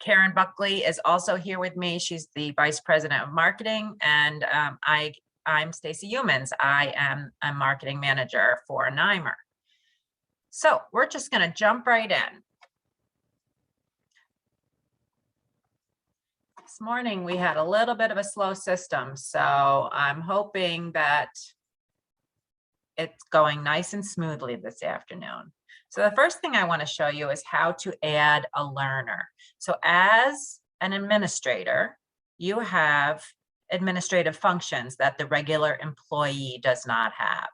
Karen Buckley is also here with me. She's the Vice President of Marketing, and I'm Stacy Humans. I am a Marketing Manager for NYMIR. So we're just going to jump right in. This morning we had a little bit of a slow system, so I'm hoping that it's going nice and smoothly this afternoon. So the first thing I want to show you is how to add a learner. So as an administrator, you have administrative functions that the regular employee does not have.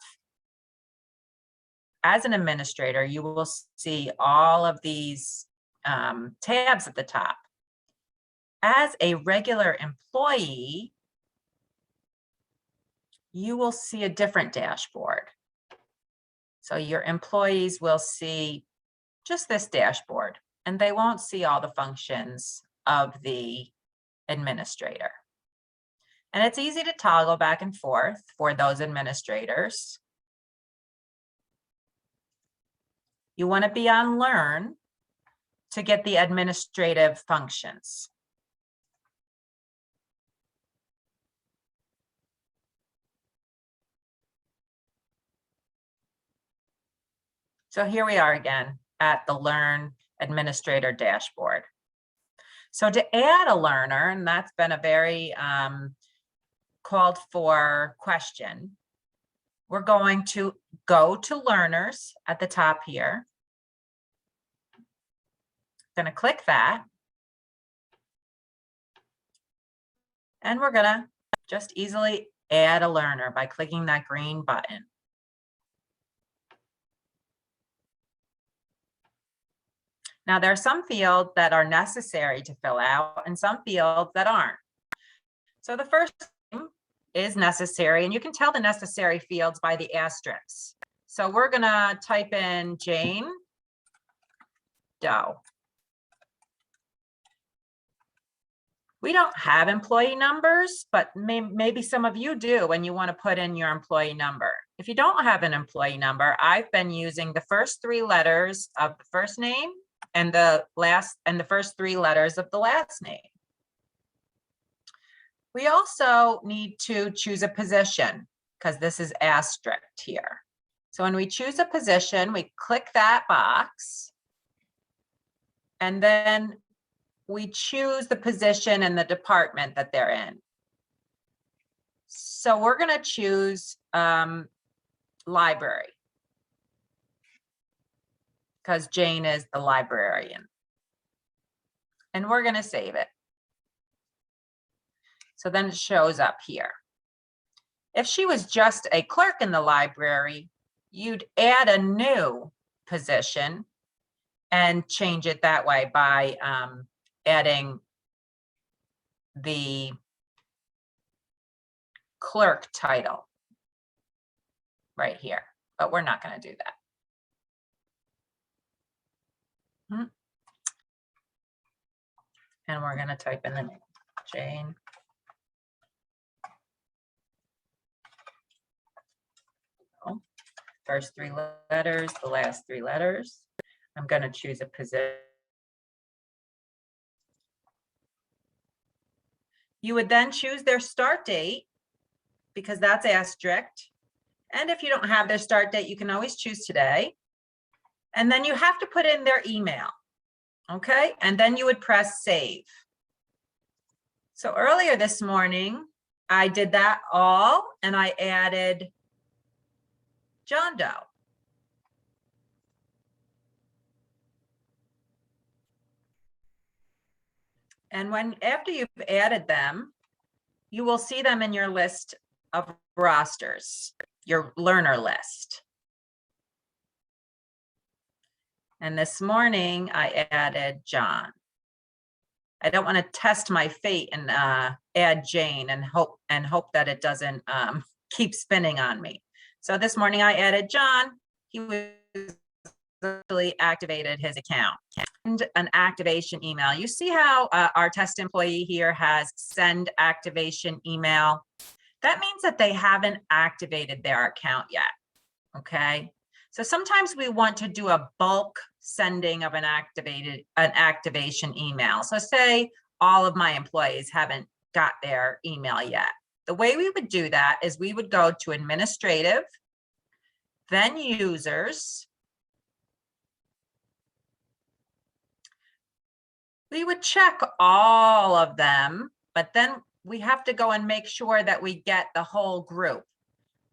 As an administrator, you will see all of these tabs at the top. As a regular employee, you will see a different dashboard. So your employees will see just this dashboard, and they won't see all the functions of the administrator. And it's easy to toggle back and forth for those administrators. You want to be on Learn to get the administrative functions. So here we are again at the Learn Administrator dashboard. So to add a learner, and that's been a very called for question, we're going to go to Learners at the top here. Going to click that. And we're going to just easily add a learner by clicking that green button. Now, there are some fields that are necessary to fill out and some fields that aren't. So the first thing is necessary, and you can tell the necessary fields by the asterisks. So we're going to type in Jane Doe. We don't have employee numbers, but maybe some of you do when you want to put in your employee number. If you don't have an employee number, I've been using the first 3 letters of the first name and the first 3 letters of the last name. We also need to choose a position because this is asterisk here. So when we choose a position, we click that box and then we choose the position and the department that they're in. So we're going to choose library, because Jane is the librarian. And we're going to save it. So then it shows up here. If she was just a clerk in the library, you'd add a new position and change it that way by adding the clerk title right here, but we're not going to do that. And we're going to type in the name, Jane. First 3 letters, the last 3 letters. I'm going to choose a position. You would then choose their start date because that's asterisk. And if you don't have their start date, you can always choose today. And then you have to put in their email. Okay, and then you would press save. So earlier this morning, I did that all and I added John Doe. And after you've added them, you will see them in your list of rosters, your learner list. And this morning I added John. I don't want to test my fate and add Jane and hope that it doesn't keep spinning on me. So this morning I added John. He actually activated his account. And an activation email. You see how our test employee here has send activation email? That means that they haven't activated their account yet. Okay. So sometimes we want to do a bulk sending of an activation email. So say all of my employees haven't got their email yet. The way we would do that is we would go to administrative, then users. We would check all of them, but then we have to go and make sure that we get the whole group.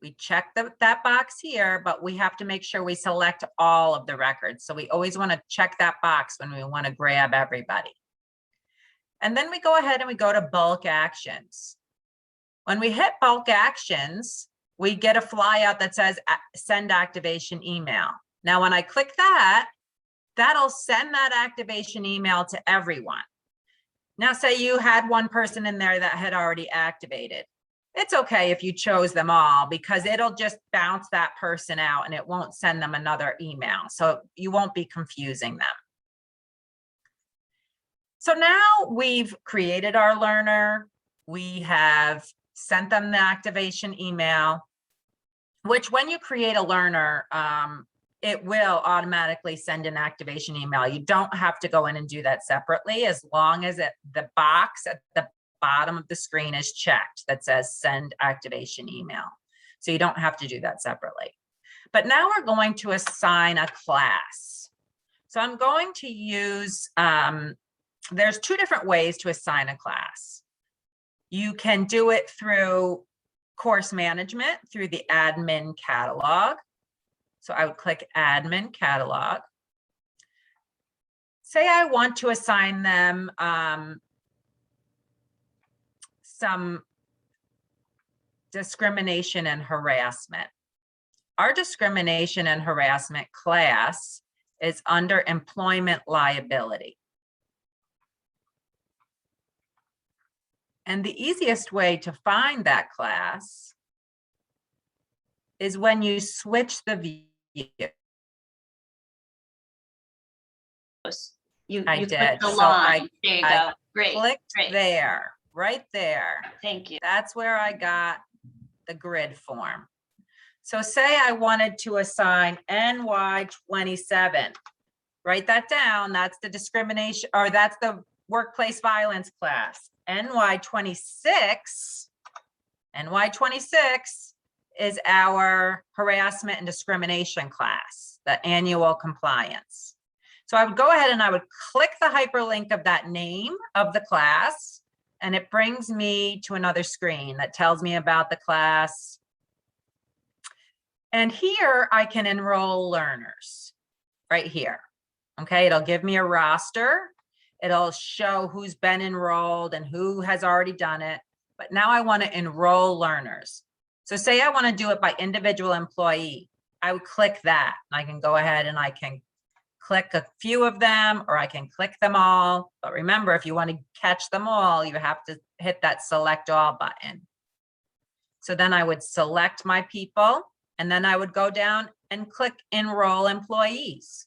We check that box here, but we have to make sure we select all of the records. So we always want to check that box when we want to grab everybody. And then we go ahead and we go to bulk actions. When we hit bulk actions, we get a flyout that says send activation email. Now, when I click that, that'll send that activation email to everyone. Now, say you had one person in there that had already activated. It's okay if you chose them all because it'll just bounce that person out and it won't send them another email. So you won't be confusing them. So now we've created our learner. We have sent them the activation email, which when you create a learner, it will automatically send an activation email. You don't have to go in and do that separately as long as the box at the bottom of the screen is checked that says send activation email. So you don't have to do that separately. But now we're going to assign a class. So I'm going to use, there's two different ways to assign a class. You can do it through course management, through the admin catalog. So I would click admin catalog. Say I want to assign them some discrimination and harassment. Our discrimination and harassment class is under employment liability. And the easiest way to find that class is when you switch the view. I did. The So line. There you go. I Great. clicked Great. there, right there. Thank you. That's where I got the grid form. So say I wanted to assign NY27. Write that down. That's the discrimination, or that's the workplace violence class. NY26 is our harassment and discrimination class, the annual compliance. So I would go ahead and I would click the hyperlink of that name of the class, and it brings me to another screen that tells me about the class. And here I can enroll learners right here. Okay, it'll give me a roster. It'll show who's been enrolled and who has already done it. But now I want to enroll learners. So say I want to do it by individual employee. I would click that. I can go ahead and I can click a few of them, or I can click them all. But remember, if you want to catch them all, you have to hit that select all button. So then I would select my people, and then I would go down and click enroll employees.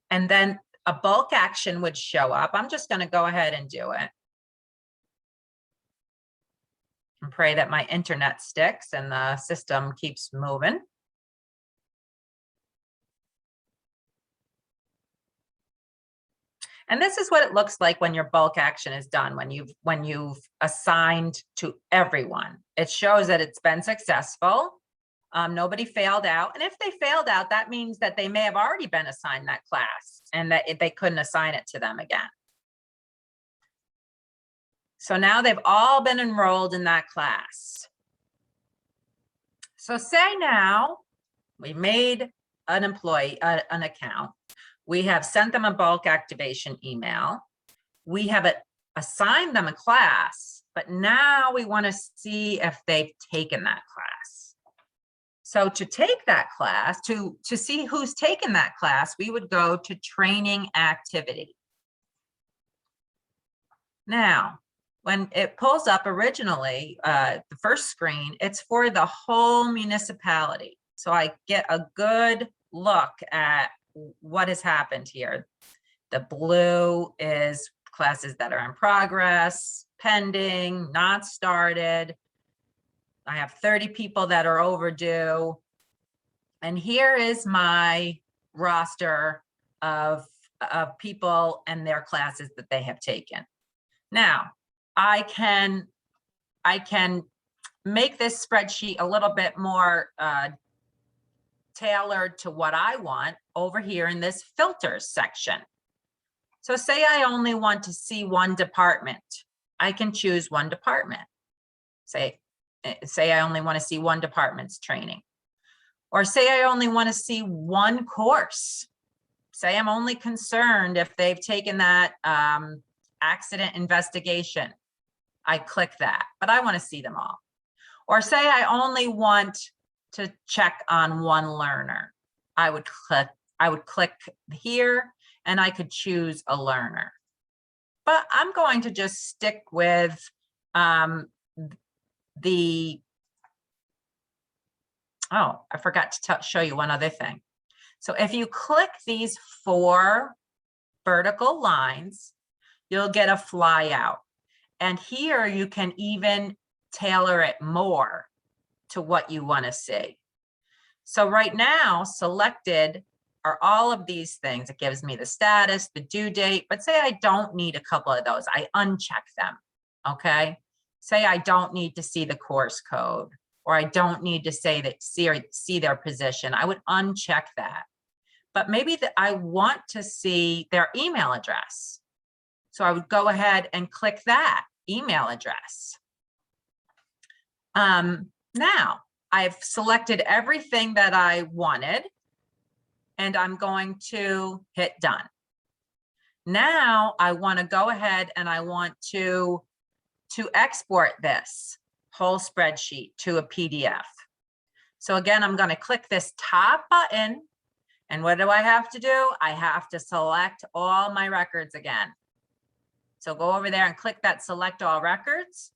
And then a bulk action would show up. I'm just going to go ahead and do it. And pray that my internet sticks and the system keeps moving. And this is what it looks like when your bulk action is done, when you've assigned to everyone. It shows that it's been successful. Nobody failed out. And if they failed out, that means that they may have already been assigned that class and that they couldn't assign it to them again. So now they've all been enrolled in that class. So say now we made an employee, an account. We have sent them a bulk activation email. We have assigned them a class, but now we want to see if they've taken that class. So to take that class, to see who's taken that class, we would go to training activity. Now, when it pulls up originally, the first screen, it's for the whole municipality. So I get a good look at what has happened here. The blue is classes that are in progress, pending, not started. I have 30 people that are overdue. And here is my roster of people and their classes that they have taken. Now, I can make this spreadsheet a little bit more tailored to what I want over here in this filters section. So say I only want to see one department. I can choose one department. Say I only want to see one department's training. Or say I only want to see one course. Say I'm only concerned if they've taken that accident investigation. I click that, but I want to see them all. Or say I only want to check on one learner. I would click here and I could choose a learner. But I'm going to just stick with oh, I forgot to show you one other thing. So if you click these 4 vertical lines, you'll get a flyout. And here you can even tailor it more to what you want to see. So right now, selected are all of these things. It gives me the status, the due date, but say I don't need a couple of those. I uncheck them, okay? Say I don't need to see the course code, or I don't need to say that see their position. I would uncheck that. But maybe that I want to see their email address. So I would go ahead and click that email address. Now I've selected everything that I wanted, and I'm going to hit done. Now I want to go ahead and I want to export this whole spreadsheet to a PDF. So again, I'm going to click this top button, and what do I have to do? I have to select all my records again. So go over there and click that select all records.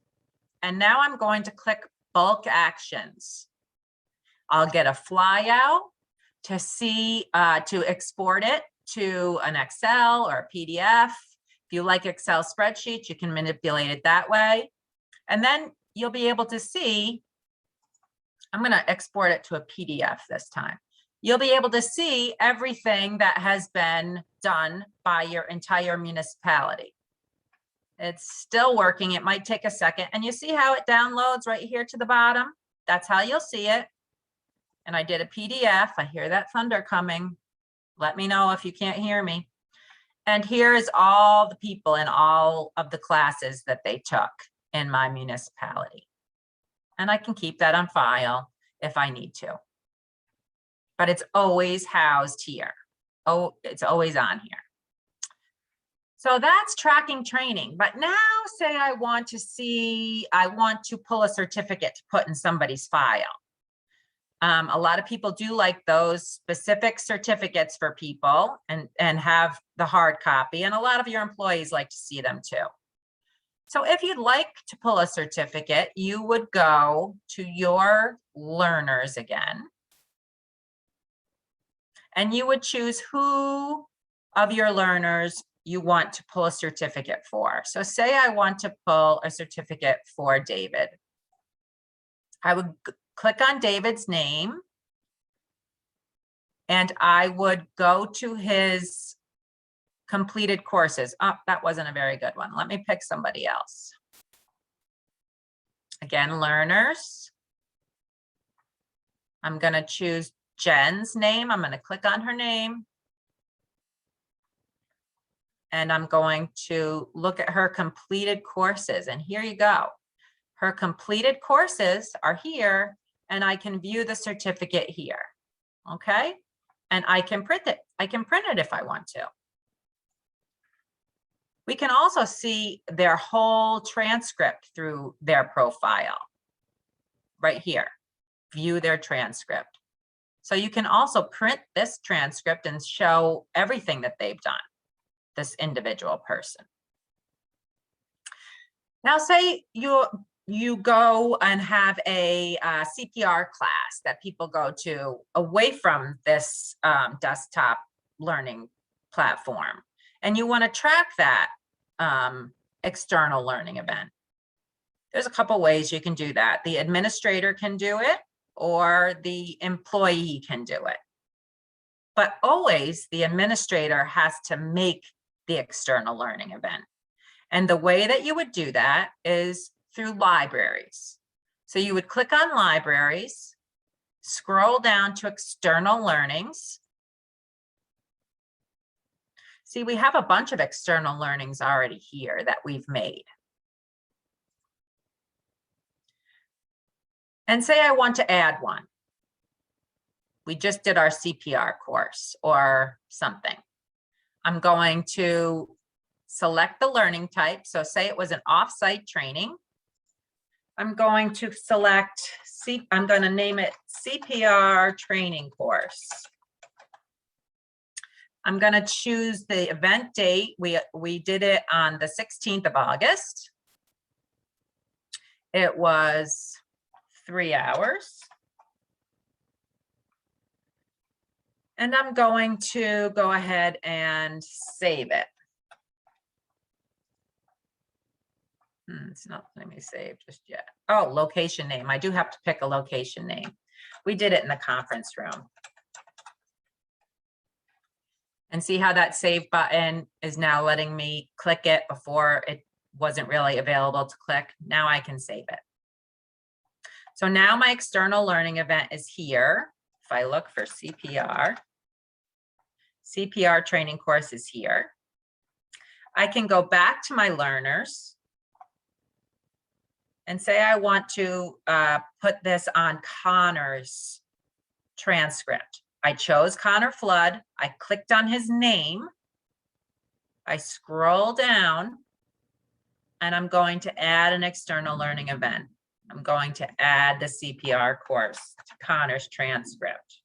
And now I'm going to click bulk actions. I'll get a flyout to see, to export it to an Excel or a PDF. If you like Excel spreadsheets, you can manipulate it that way. And then you'll be able to see, I'm going to export it to a PDF this time. You'll be able to see everything that has been done by your entire municipality. It's still working. It might take a second. And you see how it downloads right here to the bottom? That's how you'll see it. And I did a PDF. I hear that thunder coming. Let me know if you can't hear me. And here is all the people in all of the classes that they took in my municipality. And I can keep that on file if I need to. But it's always housed here. Oh, it's always on here. So that's tracking training. But now say I want to pull a certificate to put in somebody's file. A lot of people do like those specific certificates for people and have the hard copy. And a lot of your employees like to see them too. So if you'd like to pull a certificate, you would go to your learners again. And you would choose who of your learners you want to pull a certificate for. So say I want to pull a certificate for David. I would click on David's name and I would go to his completed courses. Oh, that wasn't a very good one. Let me pick somebody else. Again, learners. I'm going to choose Jen's name. I'm going to click on her name. And I'm going to look at her completed courses. And here you go. Her completed courses are here, and I can view the certificate here. Okay. And I can print it. I can print it if I want to. We can also see their whole transcript through their profile right here. View their transcript. So you can also print this transcript and show everything that they've done, this individual person. Now say you go and have a CPR class that people go to away from this desktop learning platform, and you want to track that external learning event. There's a couple ways you can do that. The administrator can do it, or the employee can do it. But always the administrator has to make the external learning event. And the way that you would do that is through libraries. So you would click on libraries, scroll down to external learnings. See, we have a bunch of external learnings already here that we've made. And say I want to add one. We just did our CPR course or something. I'm going to select the learning type. So say it was an off-site training. I'm going to select, I'm going to name it CPR training course. I'm going to choose the event date. We did it on the 16th of August. It was 3 hours. And I'm going to go ahead and save it. It's not letting me save just yet. Oh, location name. I do have to pick a location name. We did it in the conference room. And see how that save button is now letting me click it before it wasn't really available to click. Now I can save it. So now my external learning event is here. If I look for CPR training course is here. I can go back to my learners and say I want to put this on Connor's transcript. I chose Connor Flood. I clicked on his name. I scroll down and I'm going to add an external learning event. I'm going to add the CPR course to Connor's transcript.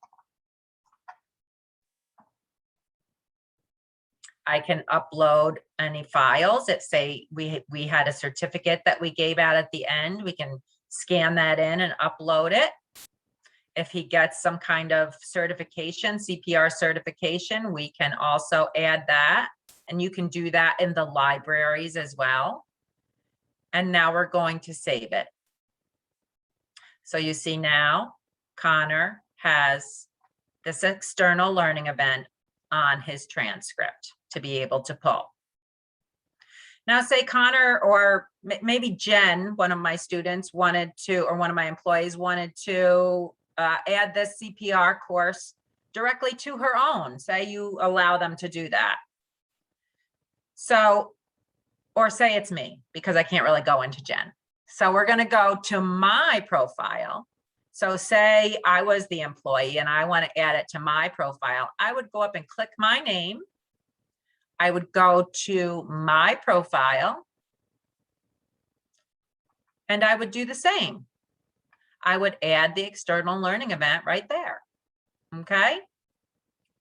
I can upload any files that say we had a certificate that we gave out at the end. We can scan that in and upload it. If he gets some kind of certification, CPR certification, we can also add that. And you can do that in the libraries as well. And now we're going to save it. So you see now, Connor has this external learning event on his transcript to be able to pull. Now say Connor or maybe Jen, one of my students wanted to, or one of my employees wanted to add this CPR course directly to her own. Say you allow them to do that. So, or say it's me, because I can't really go into Jen. So we're going to go to my profile. So say I was the employee and I want to add it to my profile. I would go up and click my name. I would go to my profile and I would do the same. I would add the external learning event right there. Okay.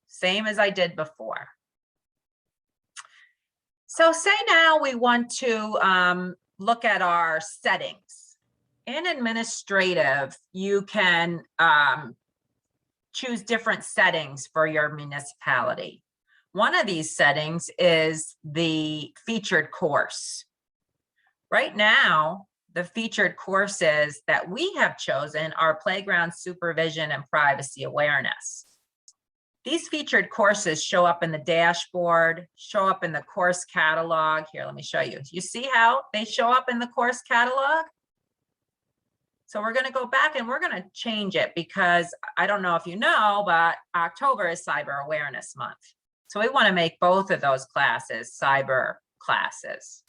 Same as I did before. So say now we want to look at our settings. In administrative, you can choose different settings for your municipality. One of these settings is the featured course. Right now, the featured courses that we have chosen are playground supervision and privacy awareness. These featured courses show up in the dashboard, show up in the course catalog. Here, let me show you. You see how they show up in the course catalog? So we're going to go back and we're going to change it because I don't know if you know, but October is Cyber Awareness Month. So we want to make both of those classes cyber classes.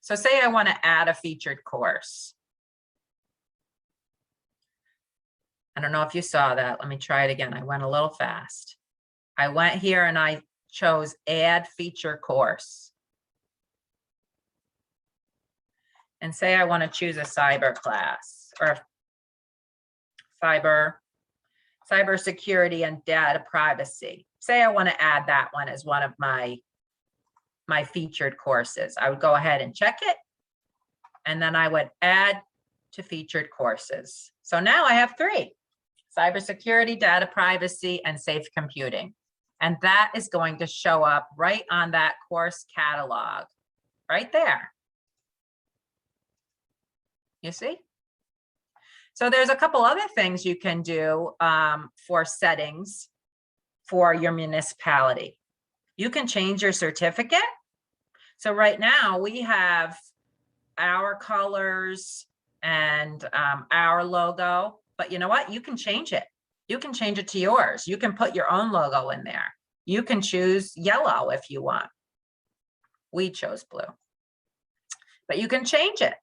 So say I want to add a featured course. I don't know if you saw that. Let me try it again. I went a little fast. I went here and I chose add feature course. And say I want to choose a cyber class or cybersecurity and data privacy. Say I want to add that one as one of my featured courses. I would go ahead and check it. And then I would add to featured courses. So now I have 3: cybersecurity, data privacy, and safe computing. And that is going to show up right on that course catalog, right there. You see? So there's a couple other things you can do for settings for your municipality. You can change your certificate. So right now we have our colors and our logo, but you know what? You can change it. You can change it to yours. You can put your own logo in there. You can choose yellow if you want. We chose blue, but you can change it.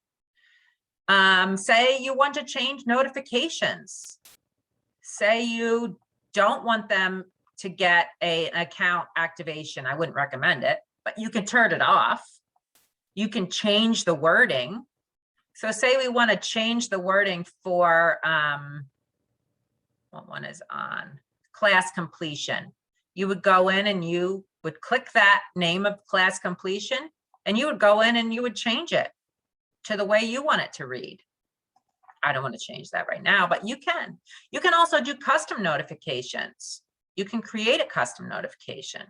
Say you want to change notifications. Say you don't want them to get an account activation. I wouldn't recommend it, but you can turn it off. You can change the wording. So say we want to change the wording for, what one is on? Class completion. You would go in and you would click that name of class completion, and you would go in and you would change it to the way you want it to read. I don't want to change that right now, but you can. You can also do custom notifications. You can create a custom notification.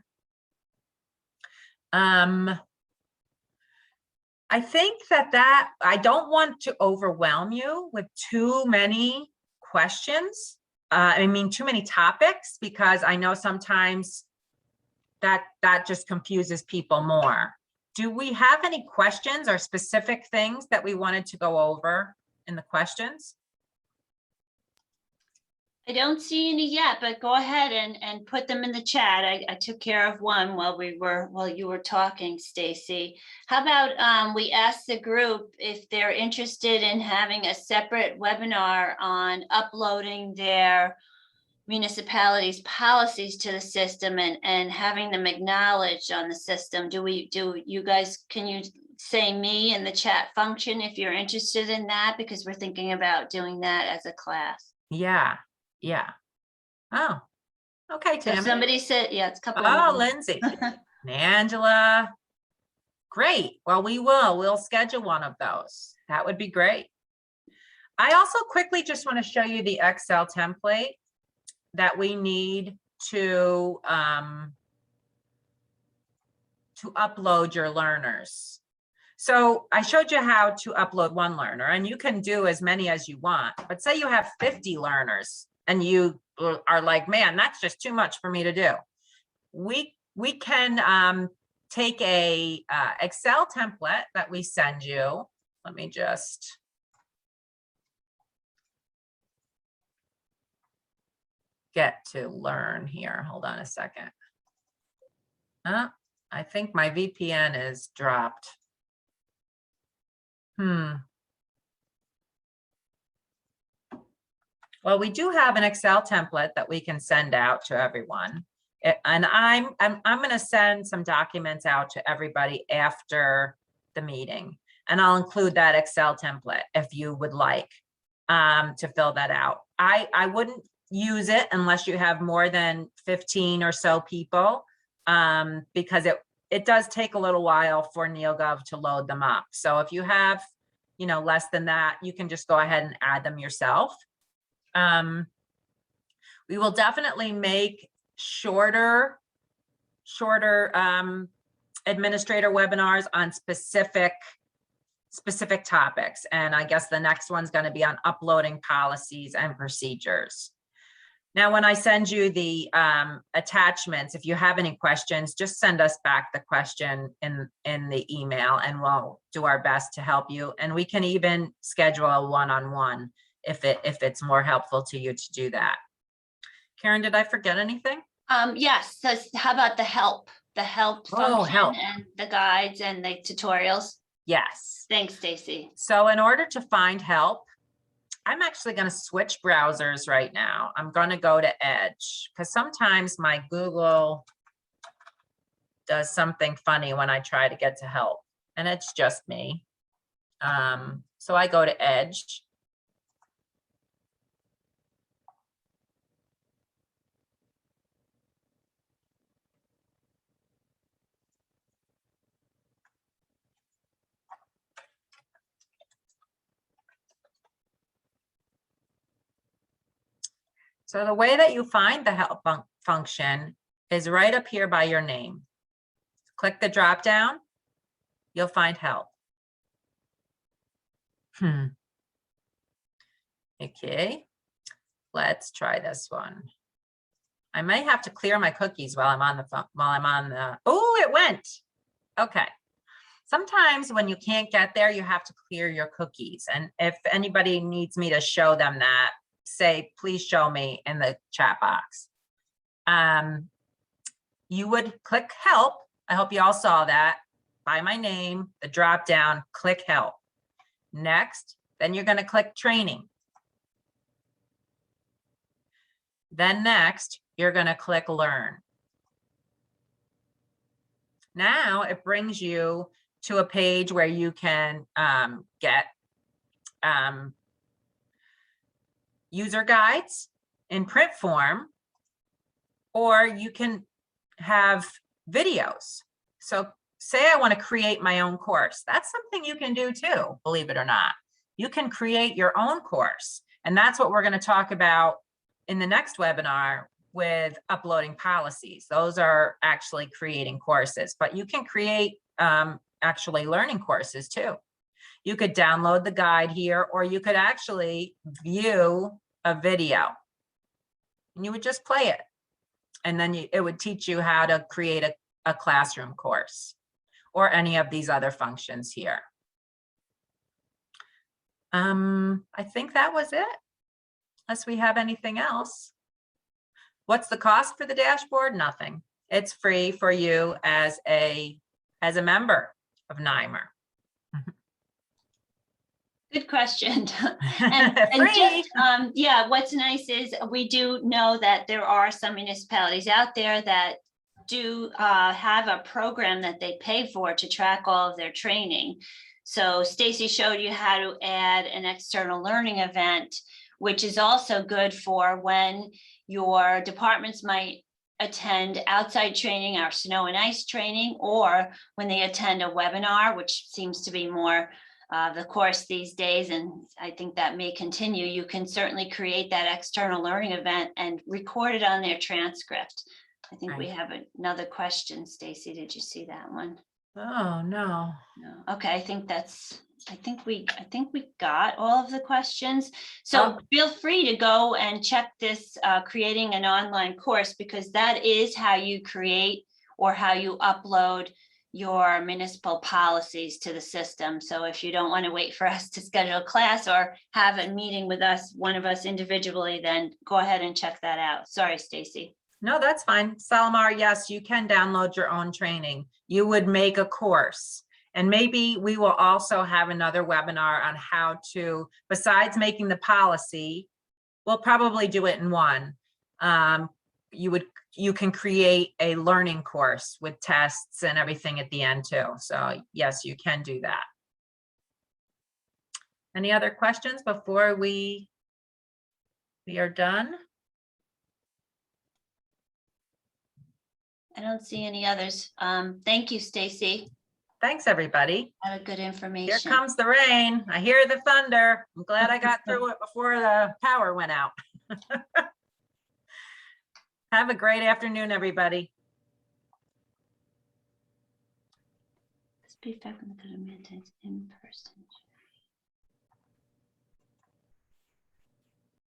I think that I don't want to overwhelm you with too many questions. Too many topics, because I know sometimes that just confuses people more. Do we have any questions or specific things that we wanted to go over in the questions? I don't see any yet, but go ahead and put them in the chat. I took care of one while you were talking, Stacy. How about we ask the group if they're interested in having a separate webinar on uploading their municipalities' policies to the system and having them acknowledged on the system. Do you guys, can you say me in the chat function if you're interested in that? Because we're thinking about doing that as a class. Yeah. Oh, okay, So Tammy. somebody said, yeah, it's a couple. Oh, Lindsay and Angela. Great. Well, we'll schedule one of those. That would be great. I also quickly just want to show you the Excel template that we need to upload your learners. So I showed you how to upload one learner, and you can do as many as you want, but say you have 50 learners and you are like, man, that's just too much for me to do. We can take a Excel template that we send you. Let me just get to Learn here. Hold on a second. I think my VPN is dropped. Well, we do have an Excel template that we can send out to everyone. And I'm going to send some documents out to everybody after the meeting. And I'll include that Excel template if you would like to fill that out. I wouldn't use it unless you have more than 15 or so people, because it does take a little while for NeoGov to load them up. So if you have, less than that, you can just go ahead and add them yourself. We will definitely make shorter administrator webinars on specific topics. And I guess the next one's going to be on uploading policies and procedures. Now, when I send you the attachments, if you have any questions, just send us back the question in the email, and we'll do our best to help you. And we can even schedule a one-on-one if it's more helpful to you to do that. Karen, did I forget anything? Yes. So how about the help function and the guides and the tutorials? Yes. Thanks, Stacy. So in order to find help, I'm actually going to switch browsers right now. I'm going to go to Edge, because sometimes my Google does something funny when I try to get to help, and it's just me. So I go to Edge. So the way that you find the help function is right up here by your name. Click the drop down, you'll find help. Okay, let's try this one. I may have to clear my cookies while I'm on the phone, oh, it went. Okay. Sometimes when you can't get there, you have to clear your cookies. And if anybody needs me to show them that, say, please show me in the chat box. You would click help. I hope you all saw that. By my name, the drop down, click help. Next, then you're going to click training. Then next, you're going to click learn. Now it brings you to a page where you can get user guides in print form, or you can have videos. So say I want to create my own course. That's something you can do too, believe it or not. You can create your own course. And that's what we're going to talk about in the next webinar with uploading policies. Those are actually creating courses, but you can create actually learning courses too. You could download the guide here, or you could actually view a video and you would just play it. And then it would teach you how to create a classroom course or any of these other functions here. I think that was it, unless we have anything else. What's the cost for the dashboard? Nothing. It's free for you as a member of NYMIR. Good question. and just, yeah, what's nice is we do know that there are some municipalities out there that do have a program that they pay for to track all of their training. So Stacy showed you how to add an external learning event, which is also good for when your departments might attend outside training, our snow and ice training, or when they attend a webinar, which seems to be more the course these days, and I think that may continue. You can certainly create that external learning event and record it on their transcript. I think Right. we have another question. Stacy, did you see that one? Oh, no. No. Okay, I think we got all of the questions. So feel free to go and check this creating an online course, because that is how you create or how you upload your municipal policies to the system. So if you don't want to wait for us to schedule a class or have a meeting with us, one of us individually, then go ahead and check that out. Sorry, Stacy. No, that's fine. Salamar, yes, you can download your own training. You would make a course. And maybe we will also have another webinar on how to, besides making the policy, we'll probably do it in one. You can create a learning course with tests and everything at the end too. So yes, you can do that. Any other questions before we are done? I don't see any others. Thank you, Stacy. Thanks, everybody. A lot of good information. Here comes the rain. I hear the thunder. I'm glad I got through it before the power went out. Have a great afternoon, everybody. This feedback on the good maintains in person.